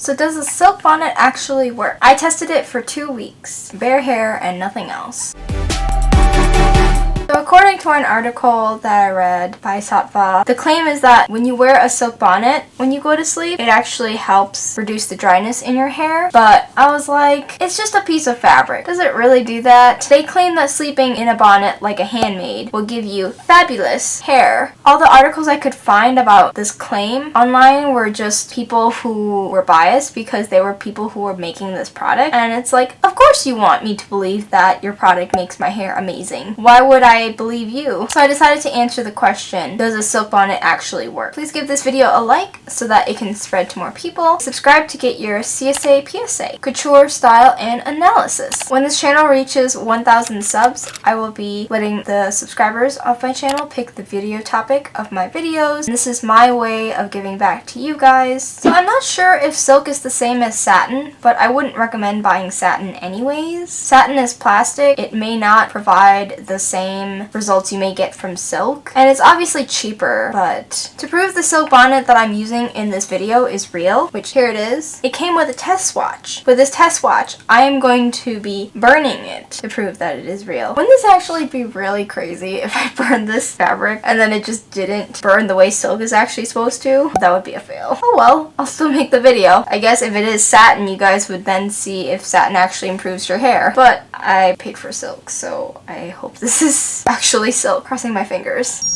So does the silk bonnet actually work? I tested it for 2 weeks. Bare hair and nothing else. So according to an article that I read by Satva, the claim is that when you wear a silk bonnet when you go to sleep, it actually helps reduce the dryness in your hair. But I was like, it's just a piece of fabric. Does it really do that? They claim that sleeping in a bonnet like a handmaid will give you fabulous hair. All the articles I could find about this claim online were just people who were biased because they were people who were making this product. And it's like, of course you want me to believe that your product makes my hair amazing. Why would I believe you? So I decided to answer the question, does a silk bonnet actually work? Please give this video a like so that it can spread to more people. Subscribe to get your CSA, PSA, couture, style, and analysis. When this channel reaches 1,000 subs, I will be letting the subscribers of my channel pick the video topic of my videos. And this is my way of giving back to you guys. So I'm not sure if silk is the same as satin, but I wouldn't recommend buying satin anyways. Satin is plastic. It may not provide the same results you may get from silk, and it's obviously cheaper. But to prove the silk bonnet that I'm using in this video is real, which here it is, it came with a test swatch. With this test swatch, I am going to be burning it to prove that it is real. Wouldn't this actually be really crazy if I burned this fabric and then it just didn't burn the way silk is actually supposed to? That would be a fail. Oh well, I'll still make the video. I guess if it is satin, you guys would then see if satin actually improves your hair. But I paid for silk, so I hope this is actually silk. Crossing my fingers.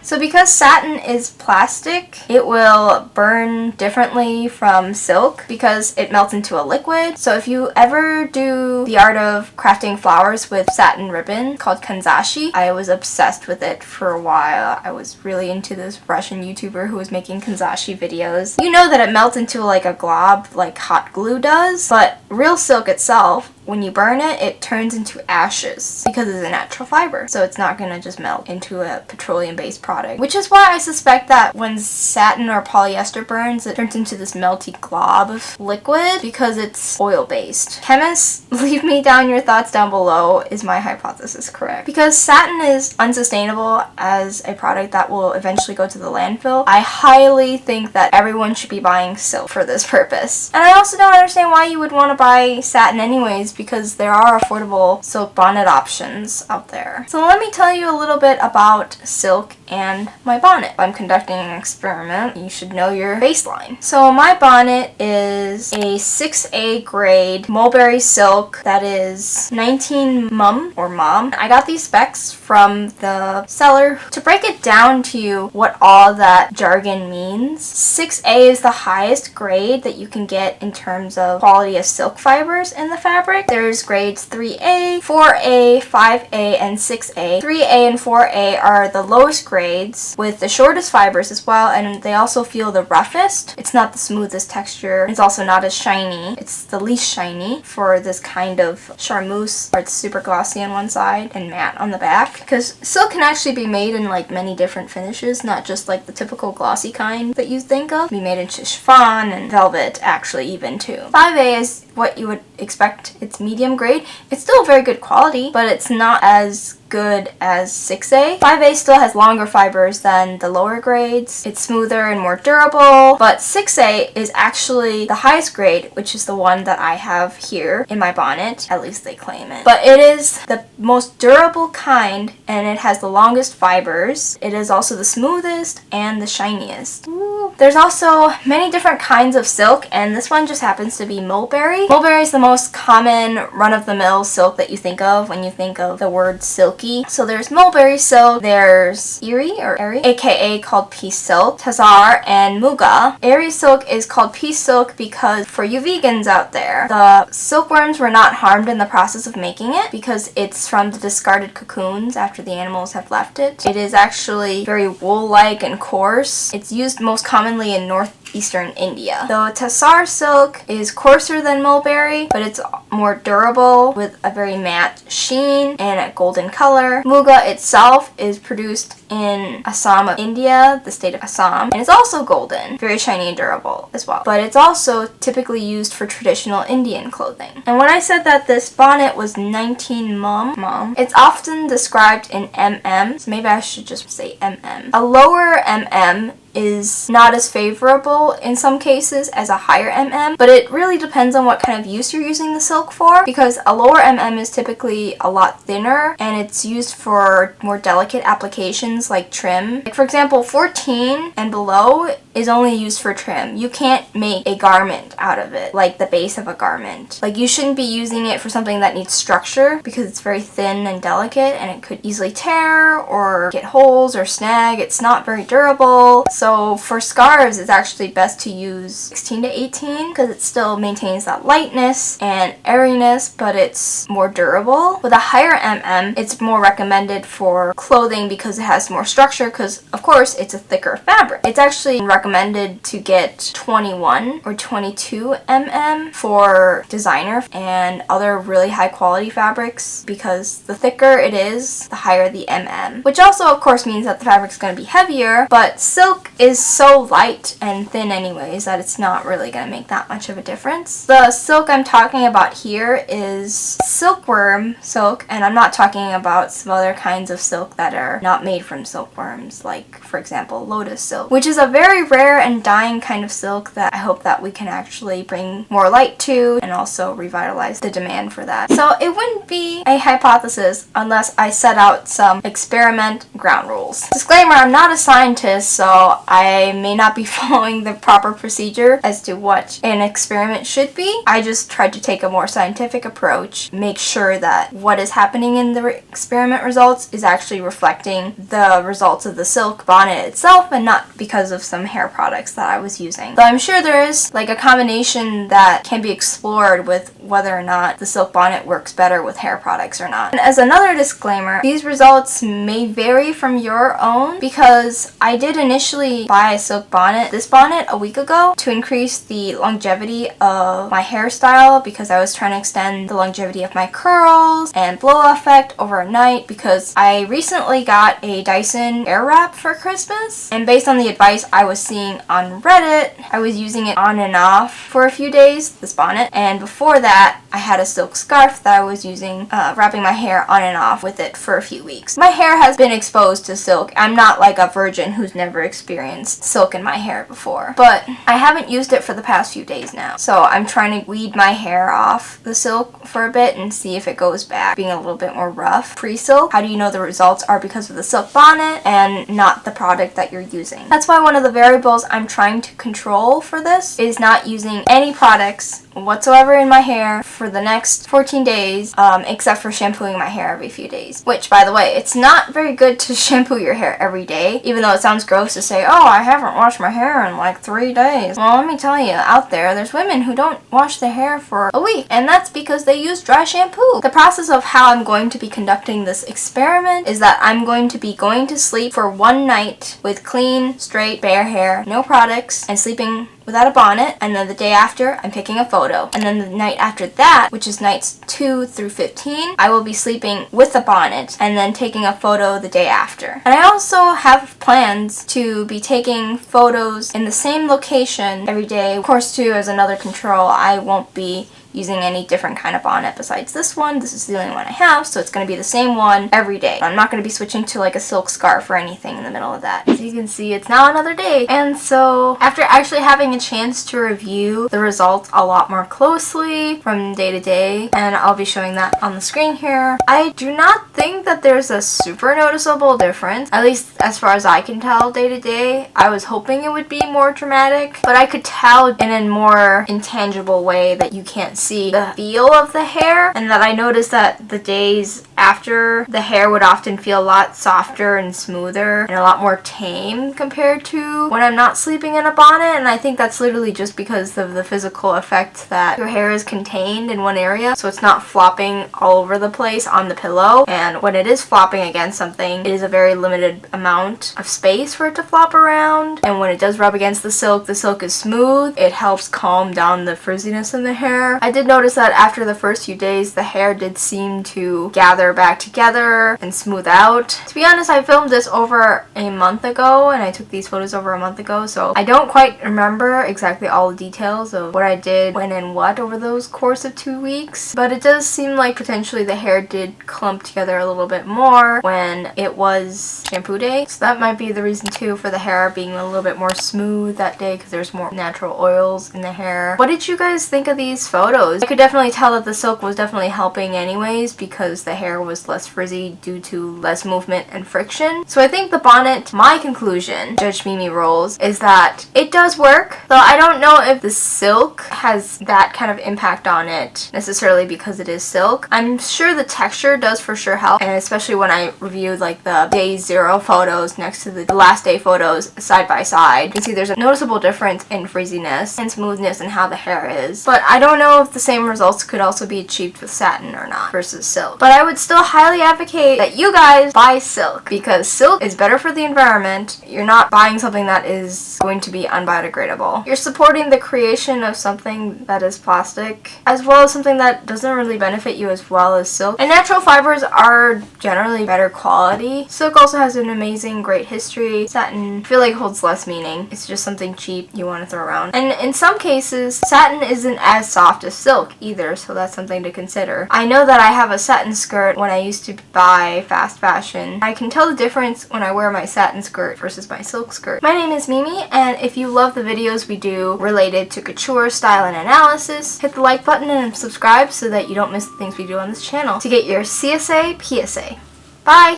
So because satin is plastic, it will burn differently from silk because it melts into a liquid. So if you ever do the art of crafting flowers with satin ribbon called kanzashi, I was obsessed with it for a while. I was really into this Russian YouTuber who was making kanzashi videos. You know that it melts into like a glob like hot glue does, but real silk itself, when you burn it, it turns into ashes because it's a natural fiber. So it's not gonna just melt into a petroleum-based product. Which is why I suspect that when satin or polyester burns, it turns into this melty glob of liquid because it's oil-based. Chemists, leave me down your thoughts down below. Is my hypothesis correct? Because satin is unsustainable as a product that will eventually go to the landfill, I highly think that everyone should be buying silk for this purpose. And I also don't understand why you would want to buy satin anyways, because there are affordable silk bonnet options out there. So let me tell you a little bit about silk and my bonnet. If I'm conducting an experiment, you should know your baseline. So my bonnet is a 6A grade mulberry silk that is 19 mum or mom. I got these specs from the seller. To break it down to you what all that jargon means, 6A is the highest grade that you can get in terms of quality of silk fibers in the fabric. There's grades 3A, 4A, 5A, and 6A. 3A and 4A are the lowest grades with the shortest fibers as well, and they also feel the roughest. It's not the smoothest texture. It's also not as shiny. It's the least shiny for this kind of charmeuse, where it's super glossy on one side and matte on the back. Because silk can actually be made in like many different finishes, not just like the typical glossy kind that you think of. It can be made into chiffon and velvet actually even too. 5A is what you would expect. It's medium grade. It's still very good quality, but it's not as good as 6A. 5A still has longer fibers than the lower grades. It's smoother and more durable, but 6A is actually the highest grade, which is the one that I have here in my bonnet. At least they claim it. But it is the most durable kind, and it has the longest fibers. It is also the smoothest and the shiniest. Ooh. There's also many different kinds of silk, and this one just happens to be mulberry. Mulberry is the most common run-of-the-mill silk that you think of when you think of the word silky. So there's mulberry silk, there's Erie or Airy, aka called pea silk, Tazar, and Muga. Airy silk is called pea silk because for you vegans out there, the silkworms were not harmed in the process of making it because it's from the discarded cocoons after the animals have left it. It is actually very wool-like and coarse. It's used most commonly in North Eastern India. Though Tassar silk is coarser than mulberry, but it's more durable with a very matte sheen and a golden color. Muga itself is produced in Assam of India, the state of Assam, and it's also golden, very shiny and durable as well. But it's also typically used for traditional Indian clothing. And when I said that this bonnet was 19 mom, it's often described in mm, so maybe I should just say mm. A lower mm is not as favorable in some cases as a higher mm, but it really depends on what kind of use you're using the silk for, because a lower mm is typically a lot thinner and it's used for more delicate applications like trim. Like for example, 14 and below is only used for trim. You can't make a garment out of it, like the base of a garment. Like you shouldn't be using it for something that needs structure because it's very thin and delicate and it could easily tear or get holes or snag. It's not very durable. So for scarves, it's actually best to use 16 to 18 because it still maintains that lightness and airiness, but it's more durable. With a higher mm, it's more recommended for clothing because it has more structure because, of course, it's a thicker fabric. It's actually recommended to get 21 or 22 mm for designer and other really high quality fabrics because the thicker it is, the higher the mm. Which also, of course, means that the fabric's going to be heavier, but silk is so light and thin anyways that it's not really going to make that much of a difference. The silk I'm talking about here is silkworm silk, and I'm not talking about some other kinds of silk that are not made from silkworms, like for example lotus silk, which is a very rare and dying kind of silk that I hope that we can actually bring more light to and also revitalize the demand for that. So it wouldn't be a hypothesis unless I set out some experiment ground rules. Disclaimer, I'm not a scientist, so I may not be following the proper procedure as to what an experiment should be. I just tried to take a more scientific approach, make sure that what is happening in the experiment results is actually reflecting the results of the silk bonnet itself and not because of some hair products that I was using. Though I'm sure there is like a combination that can be explored with whether or not the silk bonnet works better with hair products or not. And as another disclaimer, these results may vary from your own because I did initially buy a silk bonnet, this bonnet, a week ago to increase the longevity of my hairstyle because I was trying to extend the longevity of my curls and blow effect overnight because I recently got a Dyson Airwrap for Christmas, and based on the advice I was seeing on Reddit, I was using it on and off for a few days, this bonnet, and before that I had a silk scarf that I was using, wrapping my hair on and off with it for a few weeks. My hair has been exposed to silk. I'm not like a virgin who's never experienced silk in my hair before, but I haven't used it for the past few days now, so I'm trying to weed my hair off the silk for a bit and see if it goes back being a little bit more rough pre-silk. How do you know the results are because of the silk bonnet and not the product that you're using? That's why one of the variables I'm trying to control for this is not using any products whatsoever in my hair for the next 14 days, except for shampooing my hair every few days. Which, by the way, it's not very good to shampoo your hair every day, even though it sounds gross to say, oh, I haven't washed my hair in like 3 days. Well, let me tell you, out there's women who don't wash their hair for a week, and that's because they use dry shampoo. The process of how I'm going to be conducting this experiment is that I'm going to be going to sleep for 1 night with clean, straight, bare hair, no products, and sleeping without a bonnet, and then the day after I'm taking a photo, and then the night after that, which is nights 2 through 15, I will be sleeping with a bonnet and then taking a photo the day after. And I also have plans to be taking photos in the same location every day. Of course, too, as another control, I won't be using any different kind of bonnet besides this one. This is the only one I have, so it's going to be the same one every day. I'm not going to be switching to like a silk scarf or anything in the middle of that. As you can see, it's now another day. And so after actually having a chance to review the results a lot more closely from day to day, and I'll be showing that on the screen here, I do not think that there's a super noticeable difference, at least as far as I can tell day to day. I was hoping it would be more dramatic, but I could tell in a more intangible way that you can't see the feel of the hair, and that I noticed that the days after, the hair would often feel a lot softer and smoother and a lot more tame compared to when I'm not sleeping in a bonnet. And I think that's literally just because of the physical effect that your hair is contained in one area, so it's not flopping all over the place on the pillow. And when it is flopping against something, it is a very limited amount of space for it to flop around. And when it does rub against the silk is smooth. It helps calm down the frizziness in the hair. I did notice that after the first few days, the hair did seem to gather back together and smooth out. To be honest, I filmed this over a month ago, and I took these photos over a month ago, so I don't quite remember exactly all the details of what I did when and what over those course of 2 weeks, but it does seem like potentially the hair did clump together a little bit more when it was shampoo day, so that might be the reason too for the hair being a little bit more smooth that day, because there's more natural oils in the hair. What did you guys think of these photos? I could definitely tell that the silk was definitely helping anyways, because the hair was less frizzy due to less movement and friction. So I think the bonnet, my conclusion, Judge Mimi rolls, is that it does work, though I don't know if the silk has that kind of impact on it necessarily because it is silk. I'm sure the texture does for sure help, and especially when I reviewed like the day 0 photos next to the last day photos side by side, you can see there's a noticeable difference in frizziness and smoothness and how the hair is. But I don't know if the same results could also be achieved with satin or not versus silk. But I would still highly advocate that you guys buy silk, because silk is better for the environment. You're not buying something that is going to be unbiodegradable. You're supporting the creation of something that is plastic, as well as something that doesn't really benefit you as well as silk. And natural fibers are generally better quality. Silk also has an amazing, great history. Satin, I feel like, holds less meaning. It's just something cheap you want to throw around. And in some cases, satin isn't as soft as silk either, so that's something to consider. I know that I have a satin skirt when I used to buy fast fashion. I can tell the difference when I wear my satin skirt versus my silk skirt. My name is Mimi, and if you love the videos we do related to couture, style, and analysis, hit the like button and subscribe so that you don't miss the things we do on this channel to get your CSA PSA. Bye!